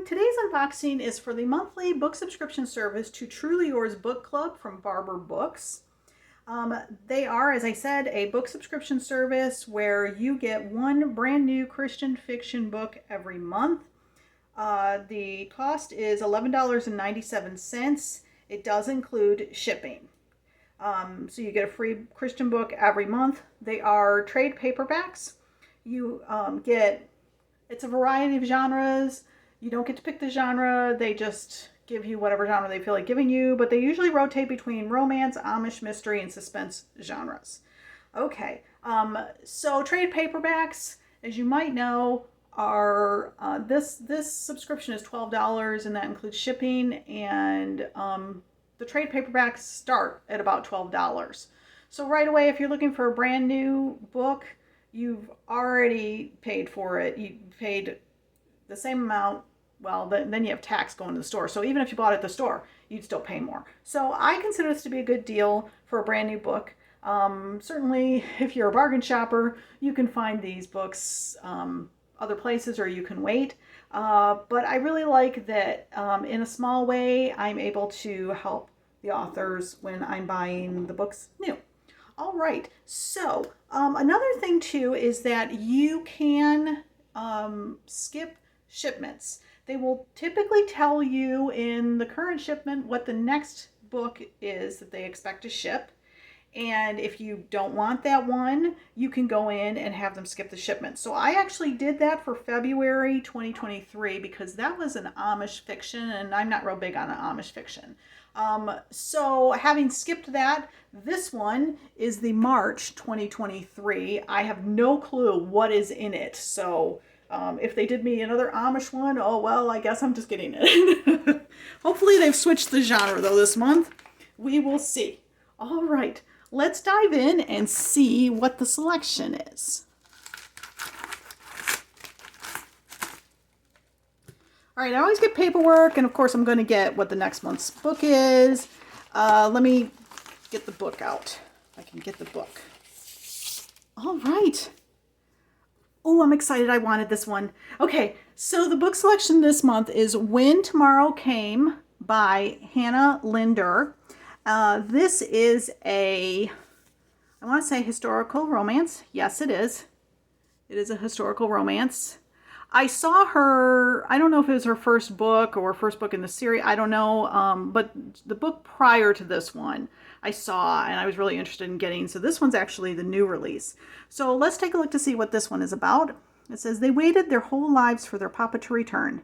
Today's unboxing is for the monthly book subscription service to Truly Yours Book Club from Barbour Books. They are, as I said, a book subscription service where you get one brand new Christian fiction book every month. The cost is $11.97. It does include shipping. So you get a free Christian book every month. They are trade paperbacks. You it's a variety of genres. You don't get to pick the genre. They just give you whatever genre they feel like giving you, but they usually rotate between romance, Amish, mystery, and suspense genres. Okay, so trade paperbacks, as you might know, are this subscription is $12, and that includes shipping, and the trade paperbacks start at about $12. So right away, if you're looking for a brand new book, you've already paid for it. You paid the same amount. Well, then you have tax going to the store. So even if you bought it at the store, you'd still pay more. So I consider this to be a good deal for a brand new book. Certainly, if you're a bargain shopper, you can find these books other places, or you can wait. But I really like that in a small way, I'm able to help the authors when I'm buying the books new. All right, so another thing too is that you can skip shipments. They will typically tell you in the current shipment what the next book is that they expect to ship. And if you don't want that one, you can go in and have them skip the shipment. So I actually did that for February 2023 because that was an Amish fiction, and I'm not real big on Amish fiction. So having skipped that, this one is the March 2023. I have no clue what is in it. So if they did me another Amish one, oh well, I guess I'm just getting it. Hopefully they've switched the genre though this month. We will see. All right, let's dive in and see what the selection is. All right, I always get paperwork, and of course I'm going to get what the next month's book is. Let me get the book out. If I can get the book. All right. Oh, I'm excited. I wanted this one. Okay, so the book selection this month is When Tomorrow Came by Hannah Linder. This is I want to say historical romance. Yes, it is. It is a historical romance. I saw her, I don't know if it was her first book or first book in the series, I don't know, but the book prior to this one I saw and I was really interested in getting, so this one's actually the new release. So let's take a look to see what this one is about. It says, they waited their whole lives for their papa to return.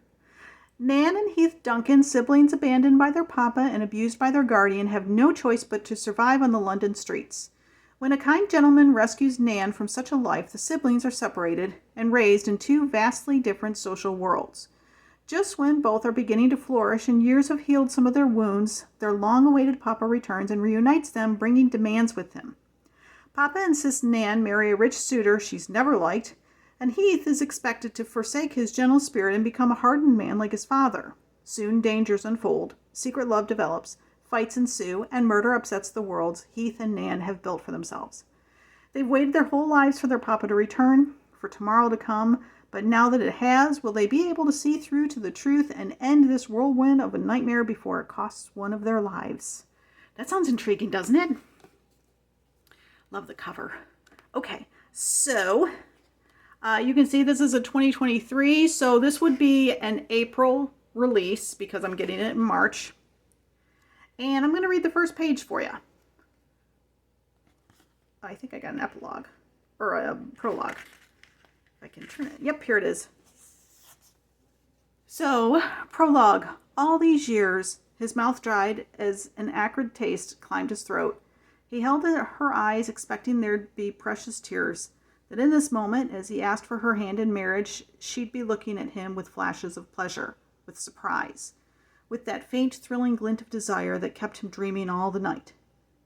Nan and Heath Duncan, siblings abandoned by their papa and abused by their guardian, have no choice but to survive on the London streets. When a kind gentleman rescues Nan from such a life, the siblings are separated and raised in two vastly different social worlds. Just when both are beginning to flourish and years have healed some of their wounds, their long-awaited papa returns and reunites them, bringing demands with him. Papa insists Nan marry a rich suitor she's never liked, and Heath is expected to forsake his gentle spirit and become a hardened man like his father. Soon dangers unfold, secret love develops, fights ensue, and murder upsets the worlds Heath and Nan have built for themselves. They've waited their whole lives for their papa to return, for tomorrow to come, but now that it has, will they be able to see through to the truth and end this whirlwind of a nightmare before it costs one of their lives? That sounds intriguing, doesn't it? Love the cover. Okay, so you can see this is a 2023, so this would be an April release because I'm getting it in March. And I'm going to read the first page for you. I think I got an epilogue, or a prologue. If I can turn it. Yep, here it is. So, prologue. All these years, his mouth dried as an acrid taste climbed his throat. He held her eyes, expecting there'd be precious tears. That in this moment, as he asked for her hand in marriage, she'd be looking at him with flashes of pleasure, with surprise, with that faint, thrilling glint of desire that kept him dreaming all the night.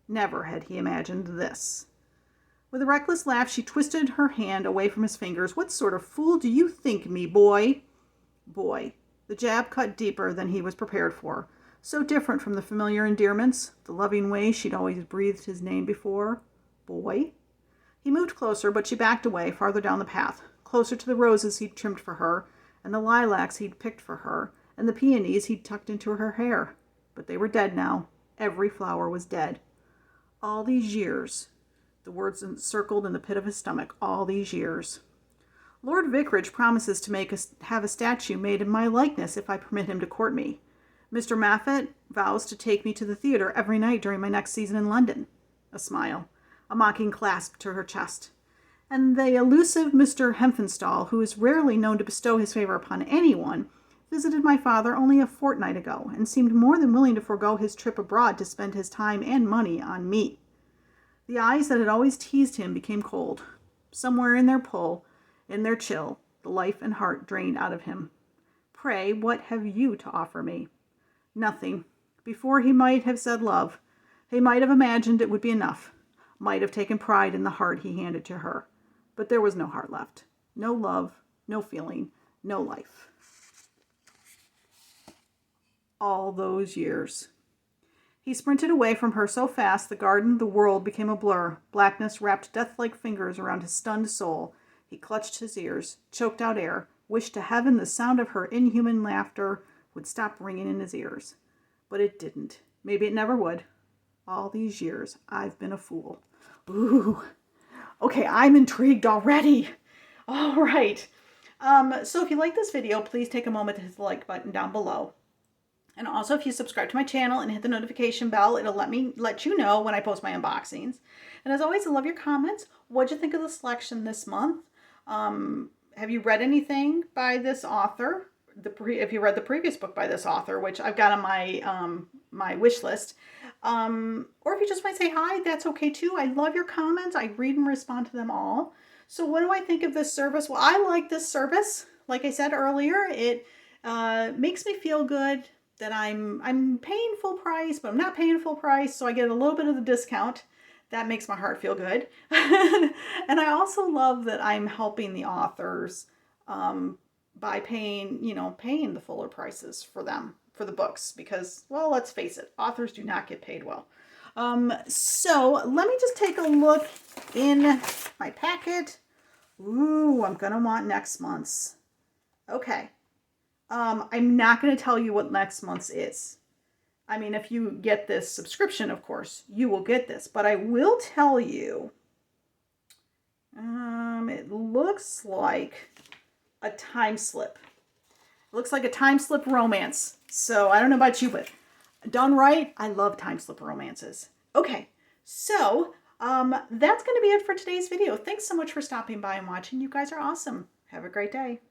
Never had he imagined this. With a reckless laugh, she twisted her hand away from his fingers. What sort of fool do you think me, boy? Boy. The jab cut deeper than he was prepared for. So different from the familiar endearments, the loving way she'd always breathed his name before. Boy? He moved closer, but she backed away, farther down the path, closer to the roses he'd trimmed for her, and the lilacs he'd picked for her, and the peonies he'd tucked into her hair. But they were dead now. Every flower was dead. All these years. The words encircled in the pit of his stomach. All these years. Lord Vicarage promises to have a statue made in my likeness if I permit him to court me. Mr. Moffat vows to take me to the theater every night during my next season in London. A smile. A mocking clasp to her chest. And the elusive Mr. Hemphenstall, who is rarely known to bestow his favor upon anyone, visited my father only a fortnight ago, and seemed more than willing to forego his trip abroad to spend his time and money on me. The eyes that had always teased him became cold. Somewhere in their pull, in their chill, the life and heart drained out of him. Pray, what have you to offer me? Nothing. Before he might have said love. He might have imagined it would be enough. Might have taken pride in the heart he handed to her. But there was no heart left. No love, no feeling, no life. All those years. He sprinted away from her so fast the garden, the world became a blur. Blackness wrapped death-like fingers around his stunned soul. He clutched his ears, choked out air, wished to heaven the sound of her inhuman laughter would stop ringing in his ears. But it didn't. Maybe it never would. All these years, I've been a fool. Ooh. Okay, I'm intrigued already. All right. So if you like this video, please take a moment to hit the like button down below. And also, if you subscribe to my channel and hit the notification bell, it'll let you know when I post my unboxings. And as always, I love your comments. What'd you think of the selection this month? Have you read anything by this author? If you read the previous book by this author, which I've got on my my wish list, or if you just might say hi, that's okay too. I love your comments. I read and respond to them all. So what do I think of this service? Well, I like this service. Like I said earlier, it makes me feel good that I'm paying full price, but I'm not paying full price, so I get a little bit of the discount. That makes my heart feel good. And I also love that I'm helping the authors by paying the fuller prices for them, for the books, because, well, let's face it, authors do not get paid well. So let me just take a look in my packet. Ooh, I'm going to want next month's. Okay. I'm not going to tell you what next month's is. I mean, if you get this subscription, of course, you will get this. But I will tell you, it looks like a time slip. It looks like a time slip romance. So I don't know about you, but done right, I love time slip romances. Okay, so that's going to be it for today's video. Thanks so much for stopping by and watching. You guys are awesome. Have a great day.